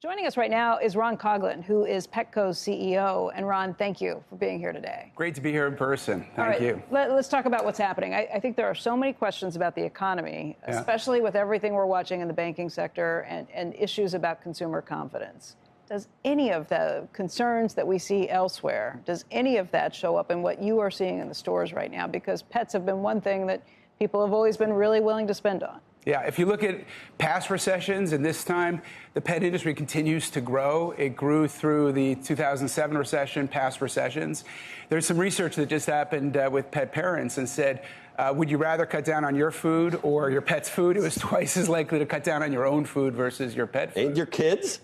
Joining us right now is Ron Coughlin, who is Petco's CEO. And Ron, thank you for being here today. Great to be here in person. Thank you. Let's talk about what's happening. I think there are so many questions about the economy, especially with everything we're watching in the banking sector and issues about consumer confidence. Does any of the concerns that we see elsewhere, does any of that show up in what you are seeing in the stores right now? Because pets have been one thing that people have always been really willing to spend on. Yeah, if you look at past recessions and this time, the pet industry continues to grow. It grew through the 2007 recession, past recessions. There's some research that just happened with pet parents and said, would you rather cut down on your food or your pet's food? It was twice as likely to cut down on your own food versus your pet food. And your kids?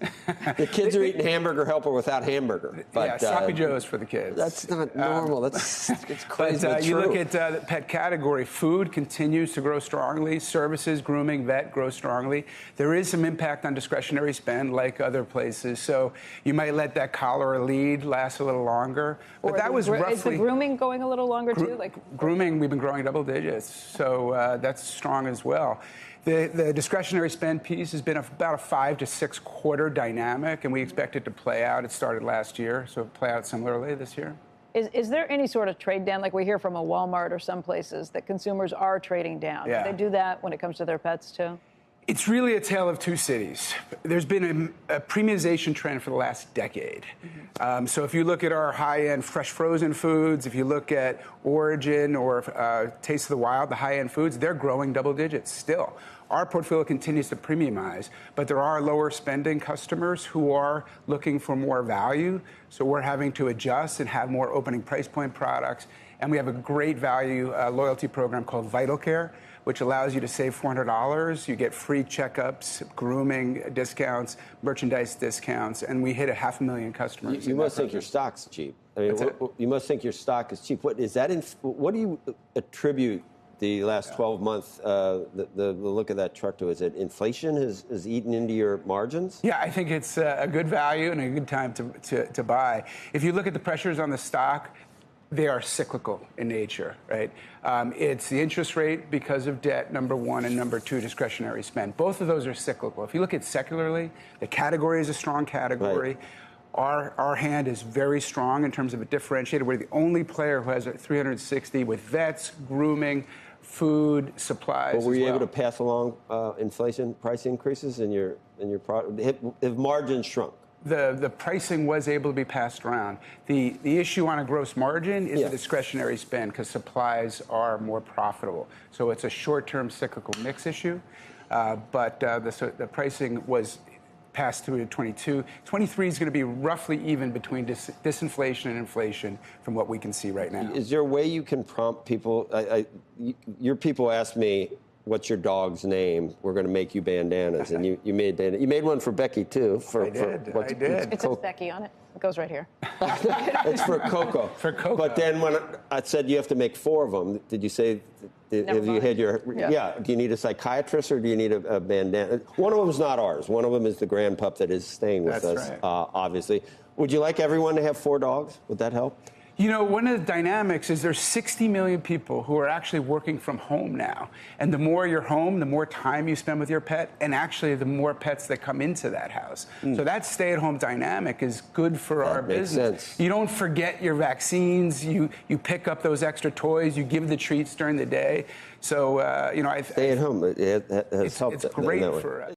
The kids are eating Hamburger Helper without hamburger. But, yeah, sloppy joes for the kids. That's not normal. It's crazy. But you true. look at the pet category, food continues to grow strongly. Services, grooming, vet grow strongly. There is some impact on discretionary spend like other places. So you might let that collar lead last a little longer. But that was roughly... Is the grooming going a little longer too? Grooming, we've been growing double digits. So that's strong as well. The discretionary spend piece has been about a 5 to 6 quarter dynamic, and we expect it to play out. It started last year, so it'll play out similarly this year. Is there any sort of trade down, like we hear from a Walmart or some places, that consumers are trading down? Yeah. Do they do that when it comes to their pets too? It's really a tale of two cities. There's been a premiumization trend for the last decade. So if you look at our high-end fresh frozen foods, if you look at Origin or Taste of the Wild, the high-end foods, they're growing double digits still. Our portfolio continues to premiumize, but there are lower spending customers who are looking for more value. So we're having to adjust and have more opening price point products. And we have a great value loyalty program called Vital Care, which allows you to save $400. You get free checkups, grooming discounts, merchandise discounts, and we hit 500,000 customers. You must think your stock's cheap. I mean, you must think your stock is cheap. What is that? What do you attribute the last 12 months, the look of that truck to? Is it inflation has eaten into your margins? Yeah, I think it's a good value and a good time to buy. If you look at the pressures on the stock, they are cyclical in nature, right? It's the interest rate because of debt, number one, and number two, discretionary spend. Both of those are cyclical. If you look at secularly, the category is a strong category. Right. Our hand is very strong in terms of a differentiator. We're the only player who has a 360 with vets, grooming, food, supplies. But were you able to pass along inflation price increases in your product? Have margins shrunk? The pricing was able to be passed around. The issue on a gross margin is the discretionary spend because supplies are more profitable. So it's a short-term cyclical mix issue, but the pricing was passed through to 22. 23 is going to be roughly even between disinflation and inflation from what we can see right now. Is there a way you can prompt people? Your people ask me, what's your dog's name? We're going to make you bandanas. And you made bandanas. You made one for Becky, too. I did. It says Becky on it. It goes right here. It's for Coco. For Coco. But then when I said you have to make 4 of them, did you say, have you had your, do you need a psychiatrist or do you need a bandana? One of them is not ours. One of them is the grand pup that is staying with us, obviously. Would you like everyone to have 4 dogs? Would that help? You know, one of the dynamics is there's 60 million people who are actually working from home now. And the more you're home, the more time you spend with your pet, and actually the more pets that come into that house. So that stay-at-home dynamic is good for our business. Sense. You don't forget your vaccines. You pick up those extra toys. You give the treats during the day. So, you know, stay at home. It has helped. It's great for us.